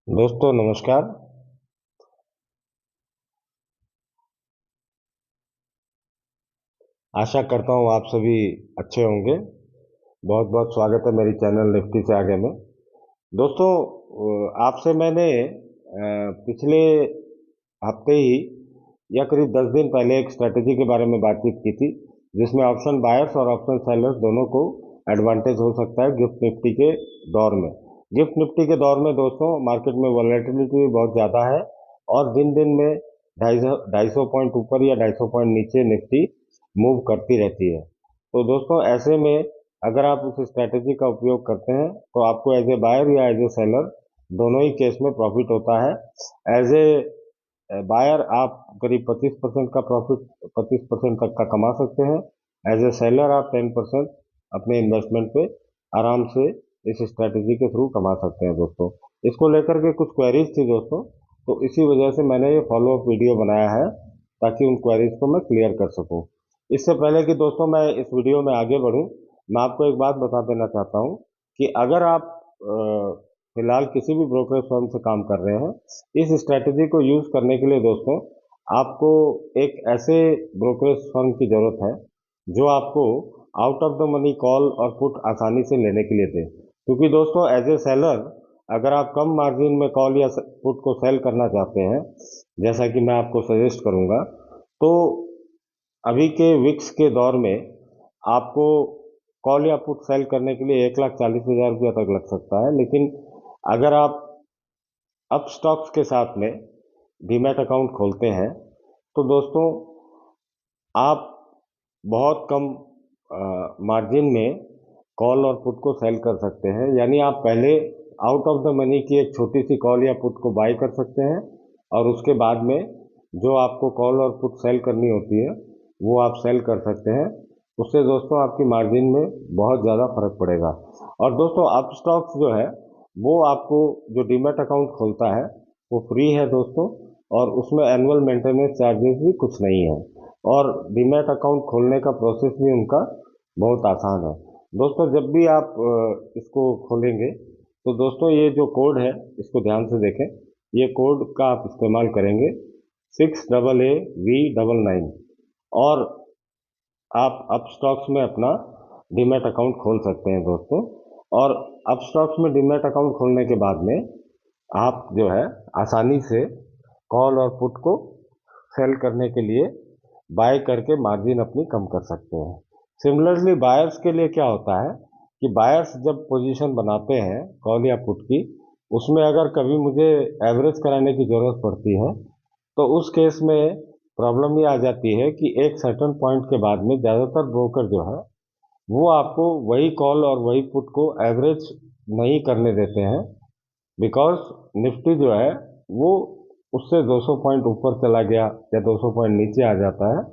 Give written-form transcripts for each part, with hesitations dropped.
दोस्तों नमस्कार। आशा करता हूँ आप सभी अच्छे होंगे। बहुत बहुत स्वागत है मेरी चैनल निफ्टी से आगे में। दोस्तों, आपसे मैंने पिछले हफ्ते ही या करीब 10 दिन पहले एक स्ट्रेटेजी के बारे में बातचीत की थी, जिसमें ऑप्शन बायर्स और ऑप्शन सेलर्स दोनों को एडवांटेज हो सकता है गिफ्ट निफ्टी के दौर में। गिफ्ट निफ्टी के दौर में दोस्तों मार्केट में वॉलेटिलिटी भी बहुत ज़्यादा है और दिन दिन में 250 पॉइंट ऊपर या 250 पॉइंट नीचे निफ्टी मूव करती रहती है। तो दोस्तों ऐसे में अगर आप उस स्ट्रेटेजी का उपयोग करते हैं तो आपको एज ए बायर या एज ए सेलर दोनों ही केस में प्रॉफिट होता है। एज ए बायर आप करीब 25% का प्रॉफिट 25% तक का कमा सकते हैं। एज ए सेलर आप 10% अपने इन्वेस्टमेंट पे आराम से इस स्ट्रेटेजी के थ्रू कमा सकते हैं। दोस्तों इसको लेकर के कुछ क्वेरीज थी दोस्तों, तो इसी वजह से मैंने ये फॉलो अप वीडियो बनाया है ताकि उन क्वेरीज को मैं क्लियर कर सकूं। इससे पहले कि दोस्तों मैं इस वीडियो में आगे बढ़ूं, मैं आपको एक बात बता देना चाहता हूं कि अगर आप फिलहाल किसी भी ब्रोकरेज फर्म से काम कर रहे हैं, इस स्ट्रेटेजी को यूज करने के लिए दोस्तों आपको एक ऐसे ब्रोकरेज फर्म की जरूरत है जो आपको out of the money call और पुट आसानी से लेने के लिए दे। क्योंकि दोस्तों एज ए सेलर अगर आप कम मार्जिन में कॉल या पुट को सेल करना चाहते हैं, जैसा कि मैं आपको सजेस्ट करूंगा, तो अभी के विक्स के दौर में आपको कॉल या पुट सेल करने के लिए 1,40,000 रुपया तक लग सकता है। लेकिन अगर आप अप स्टॉक्स के साथ में डीमैट अकाउंट खोलते हैं तो दोस्तों आप बहुत कम मार्जिन में कॉल और पुट को सेल कर सकते हैं। यानी आप पहले आउट ऑफ द मनी की एक छोटी सी कॉल या पुट को बाय कर सकते हैं और उसके बाद में जो आपको कॉल और पुट सेल करनी होती है वो आप सेल कर सकते हैं। उससे दोस्तों आपकी मार्जिन में बहुत ज़्यादा फर्क पड़ेगा। और दोस्तों अप स्टॉक्स जो है वो आपको जो डीमैट अकाउंट खोलता है वो फ्री है दोस्तों, और उसमें एनुअल मेंटेनेंस चार्जेस भी कुछ नहीं है, और डीमैट अकाउंट खोलने का प्रोसेस भी उनका बहुत आसान है। दोस्तों जब भी आप इसको खोलेंगे तो दोस्तों ये जो कोड है इसको ध्यान से देखें। ये कोड का आप इस्तेमाल करेंगे 6AA V99, और आप अपस्टॉक्स में अपना डीमैट अकाउंट खोल सकते हैं दोस्तों। और अपस्टॉक्स में डीमैट अकाउंट खोलने के बाद में आप जो है आसानी से कॉल और पुट को सेल करने के लिए बाय करके मार्जिन अपनी कम कर सकते हैं। सिमिलरली बायर्स के लिए क्या होता है कि बायर्स जब पोजीशन बनाते हैं कॉल या पुट की, उसमें अगर कभी मुझे एवरेज कराने की ज़रूरत पड़ती है तो उस केस में प्रॉब्लम ये आ जाती है कि एक सर्टेन पॉइंट के बाद में ज़्यादातर ब्रोकर जो है वो आपको वही कॉल और वही पुट को एवरेज नहीं करने देते हैं, बिकॉज निफ्टी जो है वो उससे 200 पॉइंट ऊपर चला गया या 200 पॉइंट नीचे आ जाता है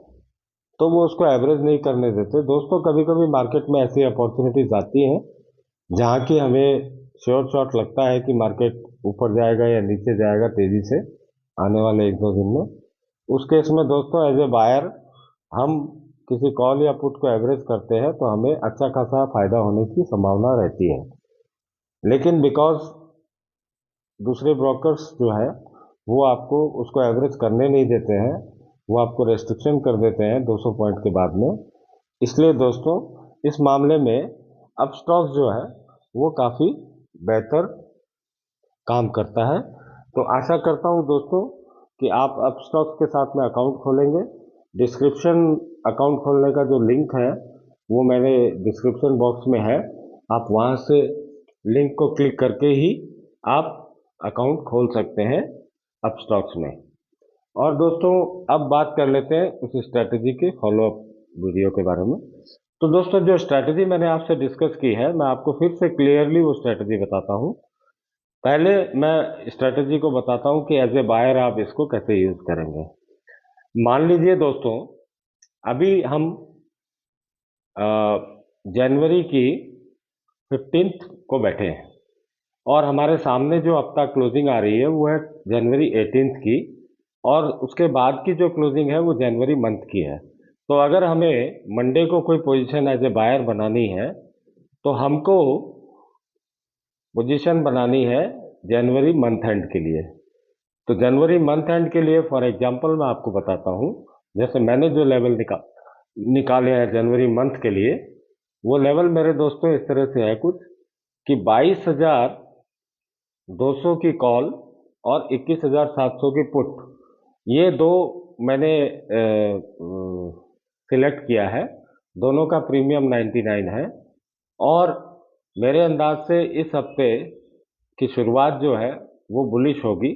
तो वो उसको एवरेज नहीं करने देते। दोस्तों कभी कभी मार्केट में ऐसी अपॉर्चुनिटीज आती हैं जहाँ की हमें श्योर शॉट लगता है कि मार्केट ऊपर जाएगा या नीचे जाएगा तेजी से आने वाले 1-2 दिन में। उस केस में दोस्तों एज ए बायर हम किसी कॉल या पुट को एवरेज करते हैं तो हमें अच्छा खासा फायदा होने की संभावना रहती है। लेकिन बिकॉज दूसरे ब्रोकर्स जो है वो आपको उसको एवरेज करने नहीं देते हैं, वो आपको रेस्ट्रिक्शन कर देते हैं 200 पॉइंट के बाद में। इसलिए दोस्तों इस मामले में अपस्टॉक्स जो है वो काफ़ी बेहतर काम करता है। तो आशा करता हूँ दोस्तों कि आप अपस्टॉक्स के साथ में अकाउंट खोलेंगे। डिस्क्रिप्शन अकाउंट खोलने का जो लिंक है वो मैंने डिस्क्रिप्शन बॉक्स में है, आप वहाँ से लिंक को क्लिक करके ही आप अकाउंट खोल सकते हैं अपस्टॉक्स में। और दोस्तों अब बात कर लेते हैं उस स्ट्रैटेजी के फॉलो अप वीडियो के बारे में। तो दोस्तों जो स्ट्रैटेजी मैंने आपसे डिस्कस की है मैं आपको फिर से क्लियरली वो स्ट्रैटेजी बताता हूँ। पहले मैं स्ट्रैटेजी को बताता हूँ कि एज ए बायर आप इसको कैसे यूज करेंगे। मान लीजिए दोस्तों अभी हम जनवरी की 15th को बैठे हैं और हमारे सामने जो हफ्ता क्लोजिंग आ रही है वो है जनवरी 18th की, और उसके बाद की जो क्लोजिंग है वो जनवरी मंथ की है। तो अगर हमें मंडे को कोई पोजीशन एज ए बायर बनानी है तो हमको पोजीशन बनानी है जनवरी मंथ एंड के लिए। तो जनवरी मंथ एंड के लिए फॉर एग्जांपल मैं आपको बताता हूँ। जैसे मैंने जो लेवल निकाले हैं जनवरी मंथ के लिए, वो लेवल मेरे दोस्तों इस तरह से है कुछ कि 22,200 की कॉल और 21,700 की पुट, ये दो मैंने सिलेक्ट किया है। दोनों का प्रीमियम 99 है। और मेरे अंदाज से इस हफ्ते की शुरुआत जो है वो बुलिश होगी।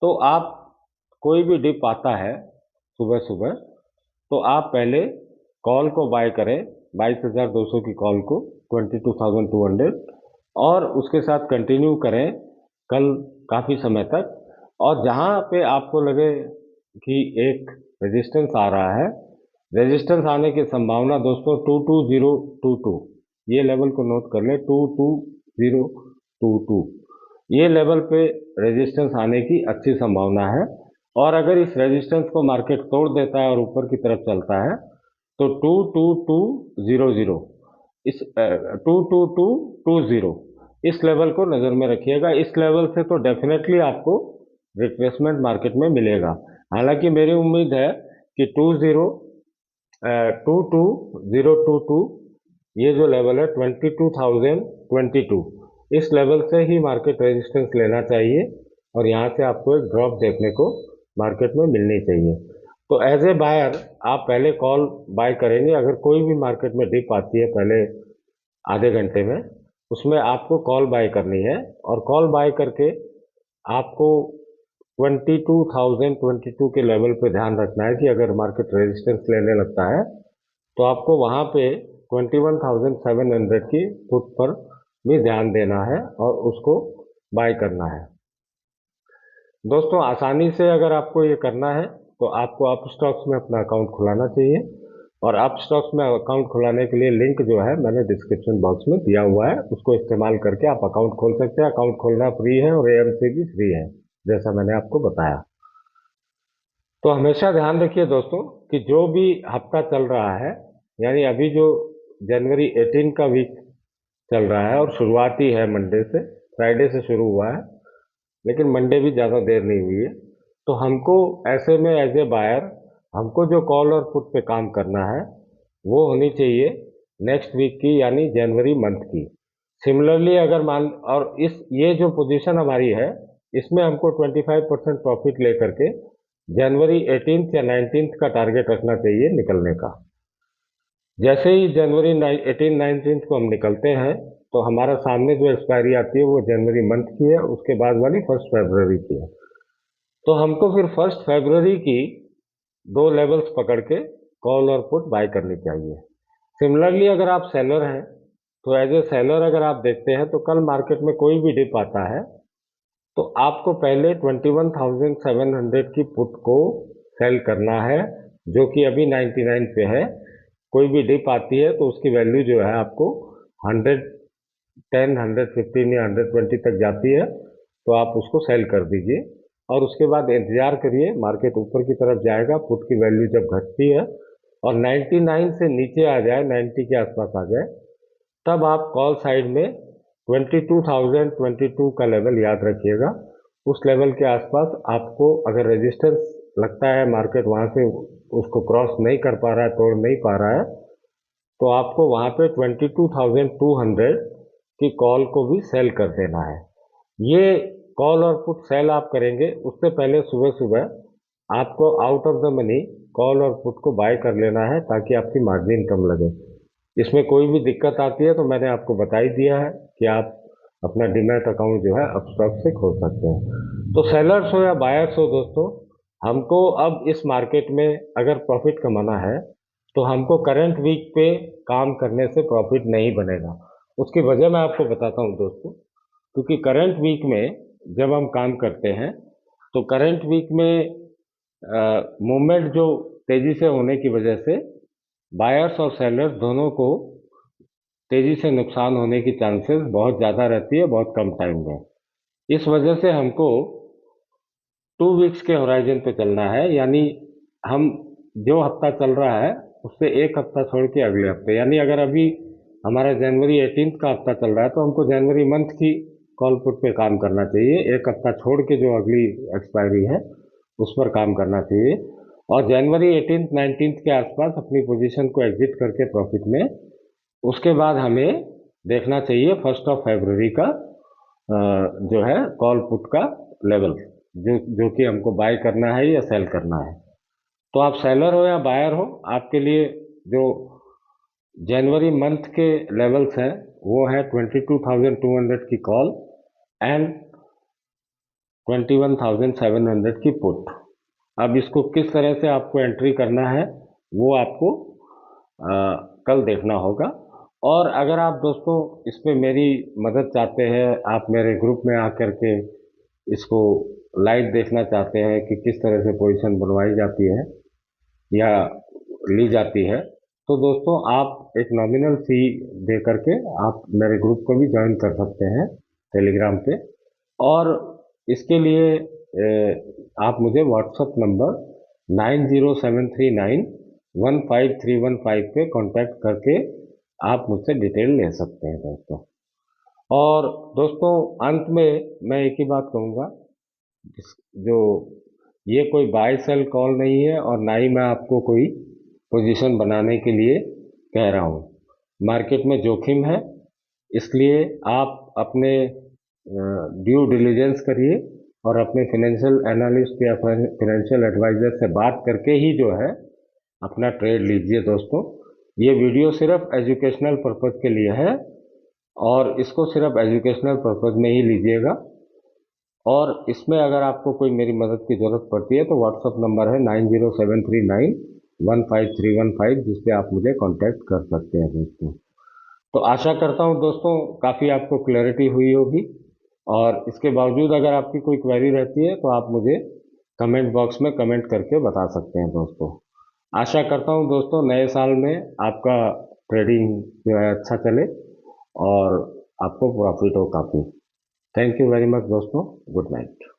तो आप, कोई भी डिप आता है सुबह सुबह, तो आप पहले कॉल को बाय करें, 22,200 की कॉल को, 22,200, और उसके साथ कंटिन्यू करें कल काफ़ी समय तक। और जहाँ पे आपको लगे कि एक रेजिस्टेंस आ रहा है, रेजिस्टेंस आने की संभावना दोस्तों 22022, ये लेवल को नोट कर ले, 22022, ये लेवल पे रेजिस्टेंस आने की अच्छी संभावना है। और अगर इस रेजिस्टेंस को मार्केट तोड़ देता है और ऊपर की तरफ चलता है तो 22200, इस 22220, इस लेवल को नज़र में रखिएगा। इस लेवल से तो डेफिनेटली आपको रिट्रेसमेंट मार्केट में मिलेगा। हालांकि मेरी उम्मीद है कि 22022, ये जो लेवल है 22,022, इस लेवल से ही मार्केट रेजिस्टेंस लेना चाहिए और यहाँ से आपको एक ड्रॉप देखने को मार्केट में मिलनी चाहिए। तो एज ए बायर आप पहले कॉल बाय करेंगे। अगर कोई भी मार्केट में डिप आती है पहले आधे घंटे में, उसमें आपको कॉल बाय करनी है। और कॉल बाय करके आपको 22,022 के लेवल पे ध्यान रखना है कि अगर मार्केट रेजिस्टेंस लेने लगता है तो आपको वहाँ पे 21,700 की पुट पर भी ध्यान देना है और उसको बाय करना है। दोस्तों आसानी से अगर आपको ये करना है तो आपको अप स्टॉक्स में अपना अकाउंट खुलाना चाहिए। और अप स्टॉक्स में अकाउंट खुलाने के लिए लिंक जो है मैंने डिस्क्रिप्शन बॉक्स में दिया हुआ है, उसको इस्तेमाल करके आप अकाउंट खोल सकते हैं। अकाउंट खोलना फ्री है और एएमसी भी फ्री है, जैसा मैंने आपको बताया। तो हमेशा ध्यान रखिए दोस्तों कि जो भी हफ्ता चल रहा है, यानी अभी जो जनवरी 18 का वीक चल रहा है और शुरुआती है मंडे से, फ्राइडे से शुरू हुआ है, लेकिन मंडे भी ज़्यादा देर नहीं हुई है। तो हमको ऐसे में एज ए बायर हमको जो कॉल और पुट पे काम करना है वो होनी चाहिए नेक्स्ट वीक की, यानी जनवरी मंथ की। सिमिलरली अगर मान, और ये जो पोजीशन हमारी है इसमें हमको 25% प्रॉफिट लेकर के जनवरी 18 या 19 का टारगेट रखना चाहिए निकलने का। जैसे ही जनवरी 18 19 को हम निकलते हैं तो हमारा सामने जो एक्सपायरी आती है वो जनवरी मंथ की है, उसके बाद वाली 1 फरवरी की है। तो हमको फिर 1 फरवरी की दो लेवल्स पकड़ के कॉल और पुट बाय करनी चाहिए। सिमिलरली अगर आप सेलर हैं तो एज ए सेलर अगर आप देखते हैं तो कल मार्केट में कोई भी डिप आता है तो आपको पहले 21,700 की पुट को सेल करना है, जो कि अभी 99 पे है। कोई भी डिप आती है तो उसकी वैल्यू जो है आपको 110, 115 या 120 तक जाती है, तो आप उसको सेल कर दीजिए। और उसके बाद इंतजार करिए, मार्केट ऊपर की तरफ जाएगा, पुट की वैल्यू जब घटती है और 99 से नीचे आ जाए, 90 के आसपास आ जाए, तब आप कॉल साइड में 22,022 का लेवल याद रखिएगा। उस लेवल के आसपास आपको अगर रेजिस्टेंस लगता है मार्केट वहाँ से उसको क्रॉस नहीं कर पा रहा है, तोड़ नहीं पा रहा है, तो आपको वहाँ पे 22,200 की कॉल को भी सेल कर देना है। ये कॉल और पुट सेल आप करेंगे, उससे पहले सुबह सुबह आपको out of the money call और पुट को बाय कर लेना है ताकि आपकी मार्जिन कम लगे। इसमें कोई भी दिक्कत आती है तो मैंने आपको बता ही दिया है कि आप अपना डीमैट अकाउंट जो है अपस्टॉक से खोल सकते हैं। तो सेलर्स हो या बायर्स हो दोस्तों, हमको अब इस मार्केट में अगर प्रॉफिट कमाना है तो हमको करंट वीक पे काम करने से प्रॉफिट नहीं बनेगा। उसकी वजह मैं आपको बताता हूँ दोस्तों। क्योंकि करंट वीक में जब हम काम करते हैं तो करंट वीक में मूवमेंट जो तेजी से होने की वजह से बायर्स और सेलर्स दोनों को तेजी से नुकसान होने की चांसेस बहुत ज़्यादा रहती है बहुत कम टाइम में। इस वजह से हमको 2 वीक्स के होराइजन पे चलना है, यानी हम जो हफ्ता चल रहा है उससे एक हफ्ता छोड़ के अगले हफ्ते, यानी अगर अभी हमारा जनवरी 18 का हफ्ता चल रहा है तो हमको जनवरी मंथ की कॉल पुट पे काम करना चाहिए। एक हफ्ता छोड़ के जो अगली एक्सपायरी है उस पर काम करना चाहिए, और जनवरी 18th 19th के आसपास अपनी पोजीशन को एग्जिट करके प्रॉफिट में, उसके बाद हमें देखना चाहिए 1 फरवरी का जो है कॉल पुट का लेवल, जो कि हमको बाय करना है या सेल करना है। तो आप सेलर हो या बायर हो, आपके लिए जो जनवरी मंथ के लेवल्स हैं वो है 22,200 की कॉल एंड 21,700 की पुट। अब इसको किस तरह से आपको एंट्री करना है वो आपको कल देखना होगा। और अगर आप दोस्तों इसमें मेरी मदद चाहते हैं, आप मेरे ग्रुप में आकर के इसको लाइव देखना चाहते हैं कि किस तरह से पोजीशन बनवाई जाती है या ली जाती है, तो दोस्तों आप एक नॉमिनल फी दे करके आप मेरे ग्रुप को भी ज्वाइन कर सकते हैं टेलीग्राम पे। और इसके लिए आप मुझे व्हाट्सएप नंबर 9073915315 पे कांटेक्ट करके आप मुझसे डिटेल ले सकते हैं दोस्तों। और दोस्तों अंत में मैं एक ही बात कहूँगा, जो ये कोई बाय सेल कॉल नहीं है और ना ही मैं आपको कोई पोजीशन बनाने के लिए कह रहा हूँ। मार्केट में जोखिम है, इसलिए आप अपने ड्यू डिलीजेंस करिए और अपने फाइनेंशियल एनालिस्ट या फाइनेंशियल एडवाइजर से बात करके ही जो है अपना ट्रेड लीजिए दोस्तों। ये वीडियो सिर्फ एजुकेशनल पर्पज़ के लिए है और इसको सिर्फ एजुकेशनल पर्पज़ में ही लीजिएगा। और इसमें अगर आपको कोई मेरी मदद की ज़रूरत पड़ती है तो व्हाट्सअप नंबर है 9073915315, जिस पे आप मुझे कांटेक्ट कर सकते हैं दोस्तों। तो आशा करता हूं दोस्तों काफ़ी आपको क्लैरिटी हुई होगी, और इसके बावजूद अगर आपकी कोई क्वेरी रहती है तो आप मुझे कमेंट बॉक्स में कमेंट करके बता सकते हैं दोस्तों। आशा करता हूं दोस्तों नए साल में आपका ट्रेडिंग जो है अच्छा चले और आपको प्रॉफिट हो काफ़ी। थैंक यू वेरी मच दोस्तों, गुड नाइट।